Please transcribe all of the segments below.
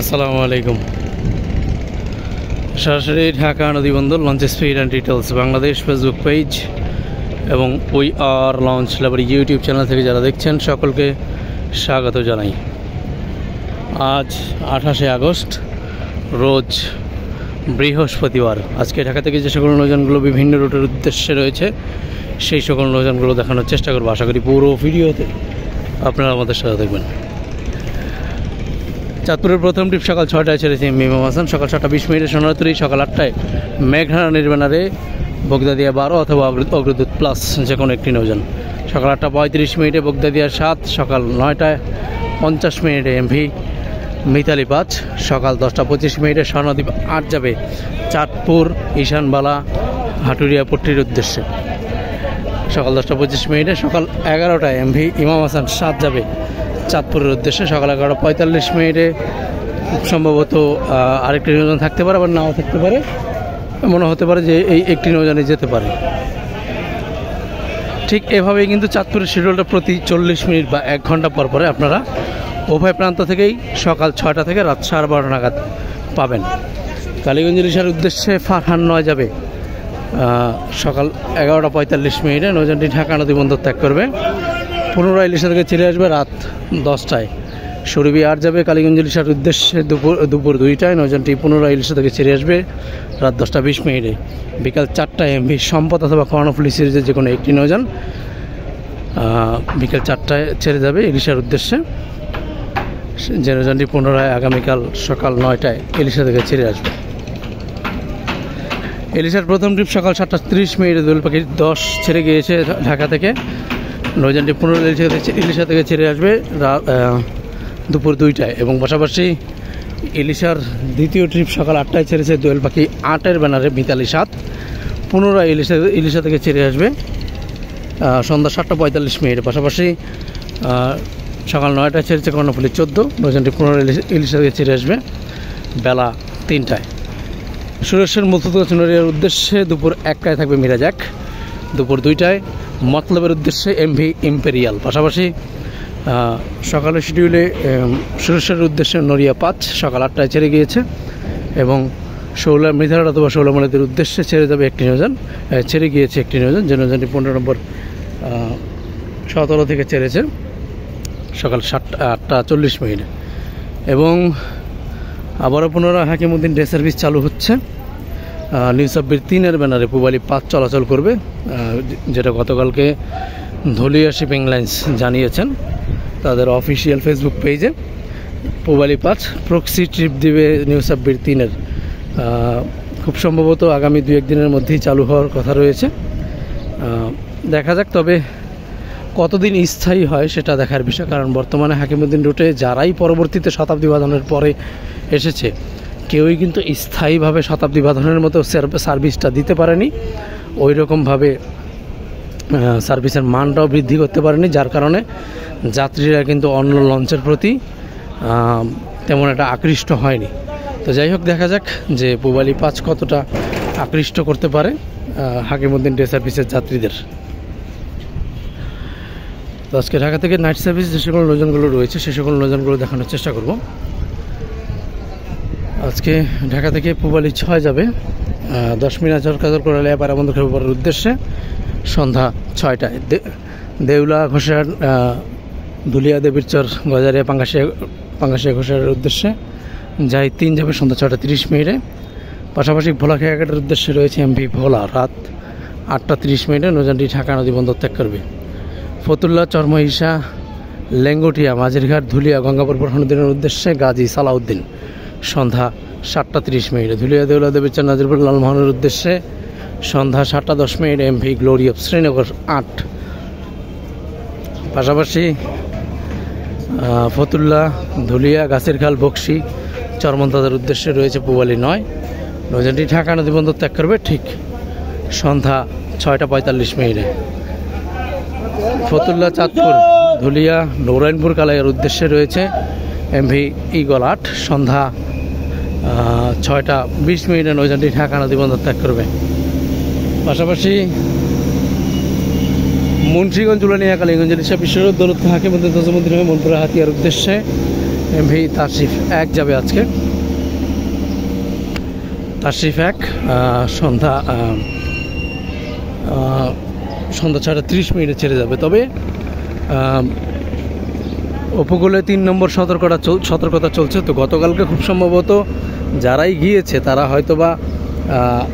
আসসালামু আলাইকুম। সরাসরি ঢাকা নদীবন্দর launch speed and details Bangladesh Facebook page এবং we are launch lover YouTube channel থেকে যারা দেখছেন সকলকে স্বাগত জানাই। আজ 28 আগস্ট, রোজ বৃহস্পতিবার। আজকে ঢাকা থেকে যে সকল নৌযানগুলো বিভিন্ন রুটের উদ্দেশ্যে রয়েছে সেই সকল নৌযানগুলো দেখানোর চেষ্টা করবো। আশা করি পুরো ভিডিওতে আপনারা আমাদের সাথে দেখবেন। চাঁদপুরের প্রথম ট্রিপ সকাল 6টায় ছেড়েছে ইমাম হাসান, সকাল 7টা 20 মিনিটে সোনারতরী, সকাল 8টায় মেঘনা নির্বাণারে বগদাদিয়া 12 অথবা অগ্রদূত প্লাস যে কোনো একটি নৌযান। সকাল 8টা 35 মিনিটে বগদাদিয়া 7, সকাল 9টায় 50 মিনিটে এমভি মিতালি 5, সকাল 10টা 25 মিনিটে স্বর্ণদ্বীপ 8 যাবে চাঁদপুর ঈশানবালা হাটুরিয়া পট্টির উদ্দেশ্যে। সকাল 10টা 25 মিনিটে সকাল 11টায় এমভি ইমাম হাসান 7 যাবে চাঁদপুরের উদ্দেশ্যে। সকাল 11টা 45 মিনিটে সম্ভবত আরেকটি নৌযান থাকতে পারে, আবার নাও থাকতে পারে, মনে হতে পারে যে এই একটি নৌযানে যেতে পারে। ঠিক এভাবেই কিন্তু চাঁদপুরের শিডিউলটা প্রতি 40 মিনিট বা 1 ঘন্টা পর পরে আপনারা উভয় প্রান্ত থেকেই সকাল 6টা থেকে রাত 12:30 নাগাদ পাবেন। কালীগঞ্জ ইলিশার উদ্দেশ্যে ফারহান 9 যাবে সকাল 11টা 45 মিনিটে। নৌযানটি ঢাকা নদীবন্দর ত্যাগ করবে, পুনরায় ইলিশা থেকে ছেড়ে আসবে রাত 10টায়। সুরভি 8 যাবে কালীগঞ্জ ইলিশার উদ্দেশ্যে দুপুর 2টায়। নৌযানটি পুনরায় ইলিশা থেকে ছেড়ে আসবে রাত 10টা 20 মিনিটে। বিকাল 4টায় এমভি সম্পদ অথবা কর্ণফুলি সিরিজের যে কোনো একটি নৌযান বিকাল 4টায় ছেড়ে যাবে ইলিশার উদ্দেশ্যে। যে নৌযানটি পুনরায় আগামীকাল সকাল 9টায় ইলিশা থেকে ছেড়ে আসবে। ইলিশার প্রথম ট্রিপ সকাল 7টা 30 মিনিটে দোয়েল পাখি 10 ছেড়ে গিয়েছে ঢাকা থেকে। নৌযানটি পুনরায় ইলিশা থেকে ছেড়ে আসবে দুপুর 2টায় এবং পাশাপাশি ইলিশার দ্বিতীয় ট্রিপ সকাল 8টায় ছেড়েছে দোয়েল পাখি 8-এর ব্যানারে মিতালি 7, পুনরায় ইলিশা থেকে ছেড়ে আসবে সন্ধ্যা 7টা 45 মিনিটে। পাশাপাশি সকাল 9টায় ছেড়েছে কর্ণফুলি 14, নৌযানটি পুনরায় ইলিশা থেকে ছেড়ে আসবে বেলা 3টায়। সুরেশ্বর মুলতুদা চুনরিয়ার উদ্দেশ্যে দুপুর 1টায় থাকবে মিরাজ 1, দুপুর 2টায় মতলবের উদ্দেশ্যে এমভি ইম্পেরিয়াল। পাশাপাশি সকালের শিডিউলে সুরেশ্বরের উদ্দেশ্যে নড়িয়া 5 সকাল 8টায় ছেড়ে গিয়েছে এবং মৃধার অথবা শৌলামণিদের উদ্দেশ্যে ছেড়ে যাবে একটি নৌযান, ছেড়ে গিয়েছে একটি নৌযান। যে নৌযানটি 15 নম্বর 17 থেকে ছেড়েছে সকাল 8টা 40 মিনিটে। এবং আবারও পুনরায় হাকিমউদ্দিন ডে সার্ভিস চালু হচ্ছে। নিউ সাব্বির 3-এর ব্যানারে পুবালি 5 চলাচল করবে, যেটা গতকালকে ধলিয়া শিপিং লাইন্স জানিয়েছেন তাদের অফিসিয়াল ফেসবুক পেজে। পুবালি 5 প্রক্সি ট্রিপ দিবে নিউ সাব্বির 3-এর, খুব সম্ভবত আগামী 2-1 দিনের মধ্যেই চালু হওয়ার কথা রয়েছে। দেখা যাক তবে কতদিন স্থায়ী হয় সেটা দেখার বিষয়, কারণ বর্তমানে হাকিমউদ্দিন রুটে যারাই পরবর্তীতে শতাব্দী বাঁধনের পরে এসেছে কেউই কিন্তু স্থায়ীভাবে শতাব্দী বাঁধনের মতো সার্ভিসটা দিতে পারেনি, ওই রকমভাবে সার্ভিসের মানটাও বৃদ্ধি করতে পারেনি, যার কারণে যাত্রীরা কিন্তু অন্য লঞ্চের প্রতি তেমন একটা আকৃষ্ট হয়নি। তো যাই হোক, দেখা যাক যে পুবালি 5 কতটা আকৃষ্ট করতে পারে হাকিমউদ্দিন ডে সার্ভিসের যাত্রীদের। তো আজকে ঢাকা থেকে নাইট সার্ভিস যে সকল নৌযানগুলো রয়েছে সে সকল নৌযানগুলো দেখানোর চেষ্টা করব। আজকে ঢাকা থেকে পুবালি 6 যাবে 10 মিনিট চরকাজর করে পারাবন্ধ খেপার উদ্দেশ্যে সন্ধ্যা 6টায়। দেউলা ঘোষার দুলিয়া দেবীরচর গজারিয়া পাঙ্গাসিয়া ঘোষারের উদ্দেশ্যে যাই 3 যাবে সন্ধ্যা 6টা 30 মিনিটে। পাশাপাশি ভোলা খেয়াঘাটের উদ্দেশ্যে রয়েছে এমভি ভোলা রাত 8টা 30 মিনিটে। নৌযানটি ঢাকা নদী বন্দর ত্যাগ করবে। ফতুল্লা চরমহিষা লেঙ্গুটিয়া মাঝিরঘাট ধুলিয়া গঙ্গাপুর প্রধানউদ্দিনের উদ্দেশ্যে গাজী সালাউদ্দিন সন্ধ্যা 7টা 30 মিনিটে। ধুলিয়া দেউলা দেবীরচর নাজিরপুর লালমোহনের উদ্দেশ্যে সন্ধ্যা 7টা 10 মিনিটে এমভি গ্লোরি অফ শ্রীনগর 8। পাশাপাশি ফতুল্লা ধুলিয়া গাছেরখাল বক্সি চরমন্তাদের উদ্দেশ্যে রয়েছে পুবালি 9, নৌযানটি ঢাকা নদী বন্দর ত্যাগ করবে ঠিক সন্ধ্যা 6টা 45 মিনিটে। ফতুল্লা চাঁদপুর ধুলিয়া নৌরাইনপুর কালাইয়ের উদ্দেশ্যে রয়েছে এমভি ইগল 8 সন্ধ্যা 6টা 20 মিনিটে। নৌযানটি ঢাকা নদী বন্দর ত্যাগ করবে। পাশাপাশি মুন্সিগঞ্জ উলানিয়া কালীগঞ্জ ইলিশা বিশ্বরোড দৌলত হাকিমউদ্দিন তজুমুদ্দিন হয়ে মনপুরা হাতিয়ার উদ্দেশ্যে এমভি তাশরিফ 1 যাবে আজকে। তাশরিফ 1 সন্ধ্যা 6টা 30 মিনিটে ছেড়ে যাবে। তবে উপকূলে 3 নম্বর সতর্কতা চলছে। তো গতকালকে খুব সম্ভবত যারাই গিয়েছে তারা হয়তোবা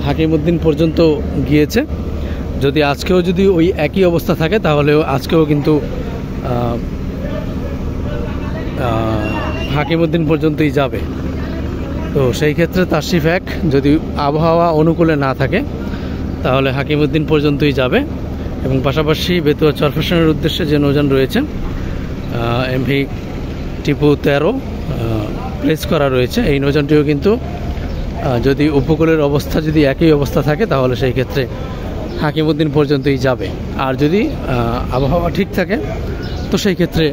হাকিমউদ্দিন পর্যন্ত গিয়েছে। যদি আজকেও যদি ওই একই অবস্থা থাকে তাহলেও আজকেও কিন্তু হাকিমউদ্দিন পর্যন্তই যাবে। তো সেই ক্ষেত্রে তাশরিফ 1 যদি আবহাওয়া অনুকূলে না থাকে তাহলে হাকিমউদ্দিন পর্যন্তই যাবে। এবং পাশাপাশি বেতুয়া চরফ্যাশনের উদ্দেশ্যে যে নৌযান রয়েছে এমভি টিপু 13 প্লেস করা রয়েছে, এই নৌযানটিও কিন্তু যদি উপকূলের অবস্থা যদি একই অবস্থা থাকে তাহলে সেই ক্ষেত্রে হাকিমউদ্দিন পর্যন্তই যাবে। আর যদি আবহাওয়া ঠিক থাকে তো সেই ক্ষেত্রে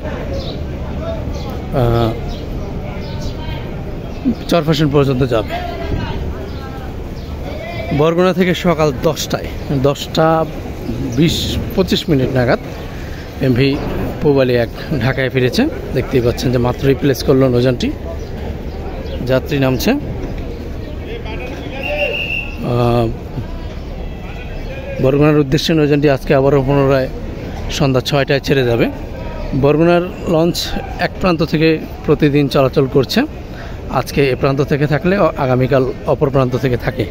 চরফ্যাশন পর্যন্ত যাবে। বরগুনা থেকে সকাল 10টা 20-25 মিনিট নাগাদ এমভি পূবালী 1 ঢাকায় ফিরেছে। দেখতেই পাচ্ছেন যে মাত্র রিপ্লেস করলো নৌযানটি, যাত্রী নামছে। বরগুনার উদ্দেশ্যে নৌযানটি আজকে আবারও পুনরায় সন্ধ্যা 6টায় ছেড়ে যাবে। বরগুনার লঞ্চ এক প্রান্ত থেকে প্রতিদিন চলাচল করছে। আজকে এ প্রান্ত থেকে থাকলে আগামীকাল অপর প্রান্ত থেকে থাকে।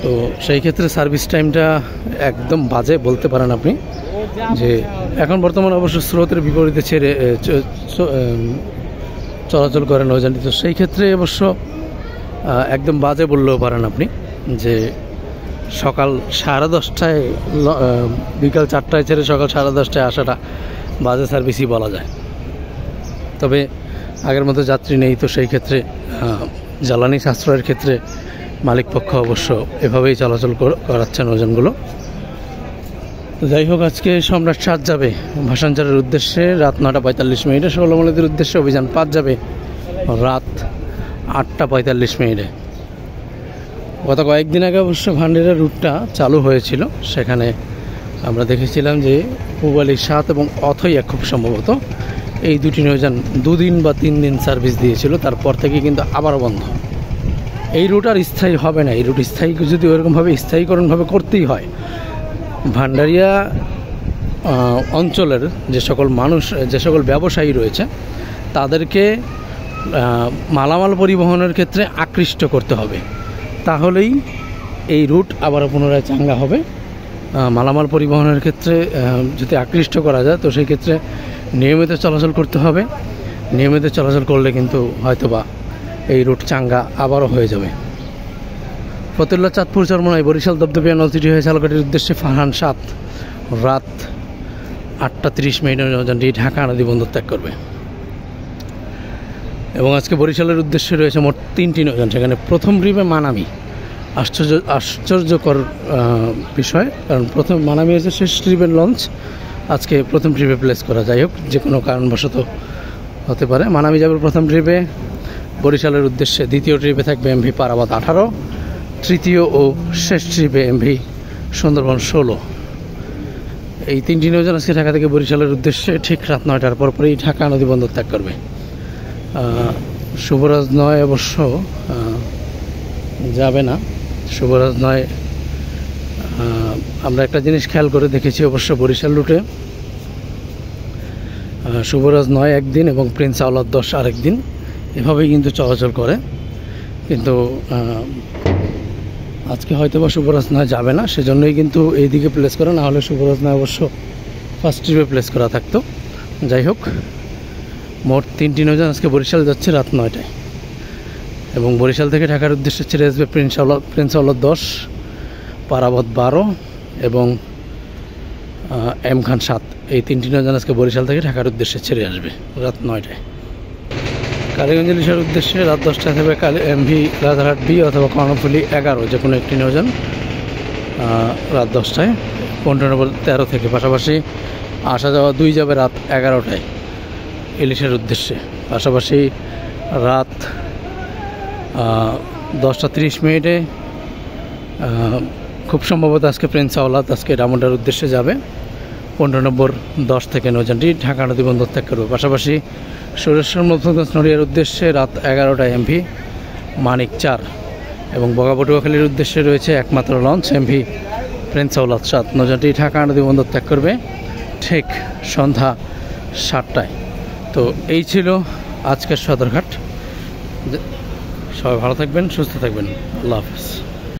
তো সেই ক্ষেত্রে সার্ভিস টাইমটা একদম বাজে বলতে পারেন আপনি, যে এখন বর্তমানে অবশ্য স্রোতের বিপরীতে ছেড়ে চলাচল করে নৌযানটি। তো সেই ক্ষেত্রে অবশ্য একদম বাজে বললেও পারেন আপনি, যে সকাল 10:30টায় বিকাল 4টায় ছেড়ে সকাল 10:30টায় আসাটা বাজে সার্ভিসই বলা যায়। তবে আগের মতো যাত্রী নেই, তো সেই ক্ষেত্রে জ্বালানি সাশ্রয়ের ক্ষেত্রে মালিকপক্ষ অবশ্য এভাবেই চলাচল করাচ্ছে নৌযানগুলো। তো যাই হোক, আজকে সম্রাট 7 যাবে ভাসানচারের উদ্দেশ্যে রাত 9টা 45 মিনিটে। ষোলমলাদের উদ্দেশ্যে অভিযান 5 যাবে রাত 8টা 45 মিনিটে। গত কয়েকদিন আগে অবশ্য ভান্ডারের রুটটা চালু হয়েছিল, সেখানে আমরা দেখেছিলাম যে পূবালী 7 এবং অথৈ 1 খুব সম্ভবত এই দুটি নৌযান 2 দিন বা 3 দিন সার্ভিস দিয়েছিল, তারপর থেকে কিন্তু আবারও বন্ধ। এই রুট আর স্থায়ী হবে না। এই রুট স্থায়ী যদি ওরকমভাবে স্থায়ীকরণভাবে করতেই হয়, ভান্ডারিয়া অঞ্চলের যে সকল মানুষ, যে সকল ব্যবসায়ী রয়েছে তাদেরকে মালামাল পরিবহনের ক্ষেত্রে আকৃষ্ট করতে হবে, তাহলেই এই রুট আবারও পুনরায় চাঙ্গা হবে। মালামাল পরিবহনের ক্ষেত্রে যদি আকৃষ্ট করা যায় তো সেই ক্ষেত্রে নিয়মিত চলাচল করতে হবে। নিয়মিত চলাচল করলে কিন্তু হয়তোবা এই রুট চাঙ্গা আবারও হয়ে যাবে। ফতুল্লা চাঁদপুর চরমোনাই বরিশাল দপদপিয়া নলছিটি হয়ে ঝালকাঠির উদ্দেশ্যে ফারহান 7 রাত 8টা 30 মিনিটে নৌযানটি ঢাকা নদী বন্দর ত্যাগ করবে। এবং আজকে বরিশালের উদ্দেশ্যে রয়েছে মোট 3টি নৌযান। সেখানে প্রথম ট্রিপে মানামি, আশ্চর্যকর বিষয়, কারণ প্রথম মানামি হচ্ছে শেষ ট্রিপের লঞ্চ, আজকে প্রথম ট্রিপে প্লেস করা। যাই হোক, যে কোনো কারণবশত হতে পারে। মানামি যাবে প্রথম ট্রিপে বরিশালের উদ্দেশ্যে, দ্বিতীয় ট্রিপে থাকবে এমভি পারাবাদ 18, তৃতীয় ও শেষ ট্রিপে এমভি সুন্দরবন 16। এই 3টি নৌযান আজকে ঢাকা থেকে বরিশালের উদ্দেশ্যে ঠিক রাত 9টার পরপরই ঢাকা নদী বন্দর ত্যাগ করবে। শুভরাজ 9 অবশ্য যাবে না। শুভরাজ 9 আমরা একটা জিনিস খেয়াল করে দেখেছি অবশ্য, বরিশাল রুটে শুভরাজ 9 একদিন এবং প্রিন্স আওলাদ 10 আরেক দিন, এভাবেই কিন্তু চলাচল করে। কিন্তু আজকে হয়তো বা শুভরাজ 9 যাবে না, সেজন্যই কিন্তু এইদিকে প্লেস করা, না হলে শুভরাজ 9 অবশ্য ফার্স্ট ট্রিপে প্লেস করা থাকতো। যাই হোক, মোট 3টি নৌযান আজকে বরিশাল যাচ্ছে রাত 9টায়। এবং বরিশাল থেকে ঢাকার উদ্দেশ্যে ছেড়ে আসবে প্রিন্স আওলাদ 10, পারাবত 12 এবং এম খান 7। এই 3টি নৌযান আজকে বরিশাল থেকে ঢাকার উদ্দেশ্যে ছেড়ে আসবে রাত 9টায়। কালীগঞ্জ ইলিশের উদ্দেশ্যে রাত 10টায় থাকবে এমভি রাজারহাট বি অথবা কর্ণফুলী 11, যে কোনো একটি নৌযান রাত 10টায় 15 নম্বর 13 থেকে। পাশাপাশি আসা যাওয়া 2 যাবে রাত 11টায় ইলিশের উদ্দেশ্যে। পাশাপাশি রাত 10টা 30 মিনিটে খুব সম্ভবত আজকে প্রিন্স আওলাদ আজকে ডায়মন্ডের উদ্দেশ্যে যাবে। 15 নম্বর 10 থেকে নৌযানটি ঢাকা নদী বন্দর ত্যাগ করবে। পাশাপাশি সুরেশ্বর মধ্যগঞ্জ নড়িয়ার উদ্দেশ্যে রাত 11টায় এমভি মানিক 4 এবং বগাপটুয়াখালীর উদ্দেশ্যে রয়েছে একমাত্র লঞ্চ এমভি প্রিন্স আওলাদ 7। নৌযানটি ঢাকা নদী বন্দর ত্যাগ করবে ঠিক সন্ধ্যা 7টায়। তো এই ছিল আজকের সদরঘাট। সবাই ভালো থাকবেন, সুস্থ থাকবেন। আল্লাহ হাফেজ।